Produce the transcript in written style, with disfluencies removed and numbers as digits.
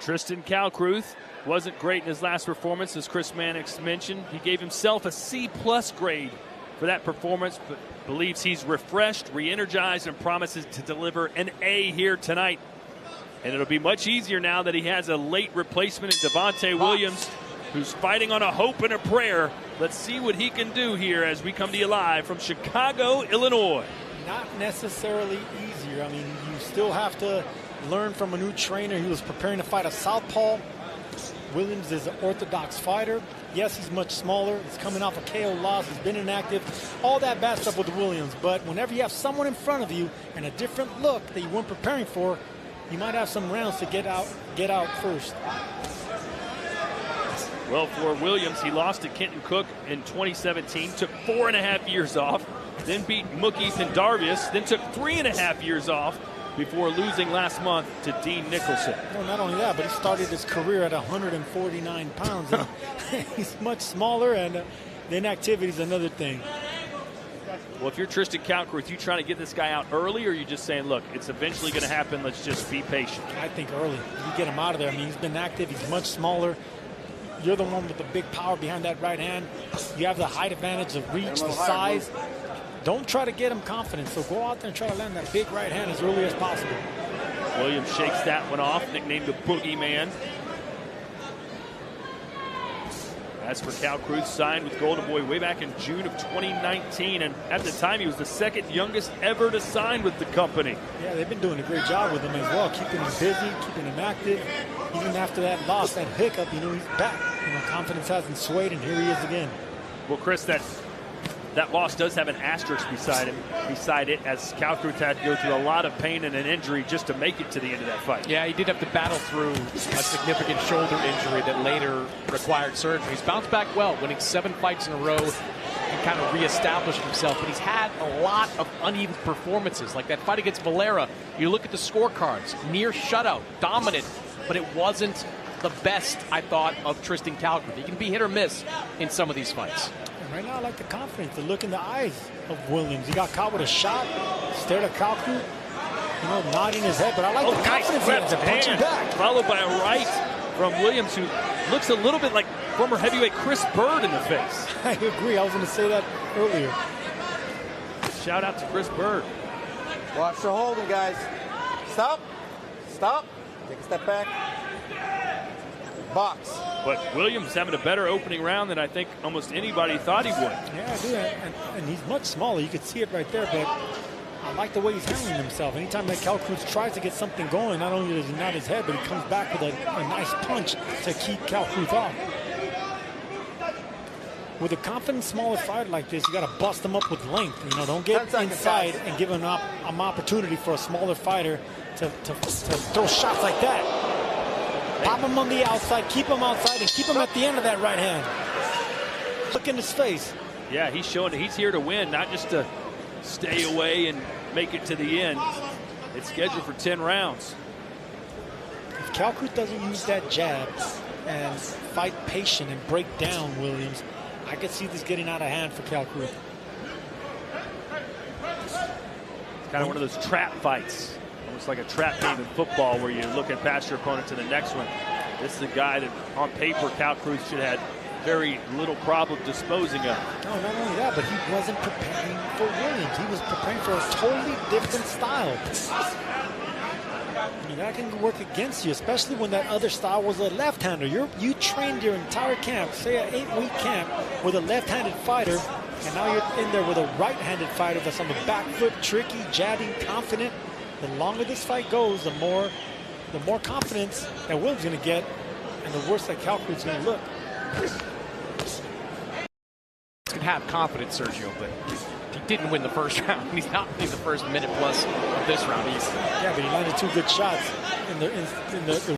Tristan Kalkreuth wasn't great in his last performance, as Chris Mannix mentioned. He gave himself a C+ grade for that performance, but believes he's refreshed, re-energized, and promises to deliver an A here tonight. And it'll be much easier now that he has a late replacement in Devonte Williams, who's fighting on a hope and a prayer. Let's see what he can do here as we come to you live from Chicago, Illinois. Not necessarily easier. I mean, you still have to learn from a new trainer. He was preparing to fight a southpaw. Williams is an orthodox fighter. Yes, he's much smaller. He's coming off a KO loss. He's been inactive. All that bad stuff with Williams. But whenever you have someone in front of you and a different look that you weren't preparing for, you might have some rounds to get out first. Well, for Williams, he lost to Kenton Cook in 2017, took 4.5 years off, then beat Ethan Darvius, then took 3.5 years off before losing last month to Dean Nicholson. No, not only that, but he started his career at 149 pounds. He's much smaller, and the inactivity is another thing. Well, if you're Tristan Kalkreuth, you trying to get this guy out early, or are you just saying, look, it's eventually going to happen, let's just be patient? I think early. You get him out of there. I mean, he's been active. He's much smaller. You're the one with the big power behind that right hand. You have the height advantage, the reach, the size. Don't try to get him confidence. So go out there and try to land that big right hand as early as possible. Williams shakes that one off, nicknamed the Boogeyman. As for Kalkreuth, signed with Golden Boy way back in June of 2019, and at the time he was the second youngest ever to sign with the company. Yeah, they've been doing a great job with him as well, keeping him busy, keeping him active. Even after that loss, that hiccup, he's back. Confidence hasn't swayed, and here he is again. Well, Chris, that loss does have an asterisk beside it, as Kalkreuth had to go through a lot of pain and an injury just to make it to the end of that fight. Yeah, he did have to battle through a significant shoulder injury that later required surgery. He's bounced back well, winning 7 fights in a row and kind of reestablished himself. But he's had a lot of uneven performances, like that fight against Valera. You look at the scorecards, near shutout, dominant, but it wasn't the best, I thought, of Tristan Kalkreuth. He can be hit or miss in some of these fights. Right now, I like the confidence, the look in the eyes of Williams. He got caught with a shot, stared at Kalkreuth, nodding his head. But I like the confidence he has to punch him back. Followed by a right from Williams, who looks a little bit like former heavyweight Chris Bird in the face. I agree. I was going to say that earlier. Shout out to Chris Bird. Watch the holding, guys. Stop. Stop. Take a step back. Box. But Williams having a better opening round than I think almost anybody thought he would. Yeah, I do. And he's much smaller. You could see it right there, but I like the way he's handling himself. Anytime that Kalkreuth tries to get something going, not only does he nod his head, but he comes back with a nice punch to keep Kalkreuth off. With a confident, smaller fighter like this, you got to bust him up with length. Don't get inside and give him an opportunity for a smaller fighter to throw shots like that. Pop him on the outside, keep him outside, and keep him at the end of that right hand. Look in his face. Yeah, he's showing that he's here to win, not just to stay away and make it to the end. It's scheduled for 10 rounds. If Kalkreuth doesn't use that jab and fight patient and break down Williams, I could see this getting out of hand for Kalkreuth. It's kind of one of those trap fights. Almost like a trap game in football where you look at past your opponent to the next one. This is a guy that, on paper, Kalkreuth should have had very little problem disposing of. No, not only that, but he wasn't preparing for Williams. He was preparing for a totally different style. I mean, that can work against you, especially when that other style was a left-hander. You trained your entire camp, say an 8-week camp, with a left-handed fighter, and now you're in there with a right-handed fighter that's on the back foot, tricky, jabbing, confident. The longer this fight goes, the more confidence that Williams is going to get, and the worse that Kalkreuth's going to look. He can have confidence, Sergio, but he didn't win the first round. He's not winning the first minute plus of this round. Yeah, but he landed 2 good shots in the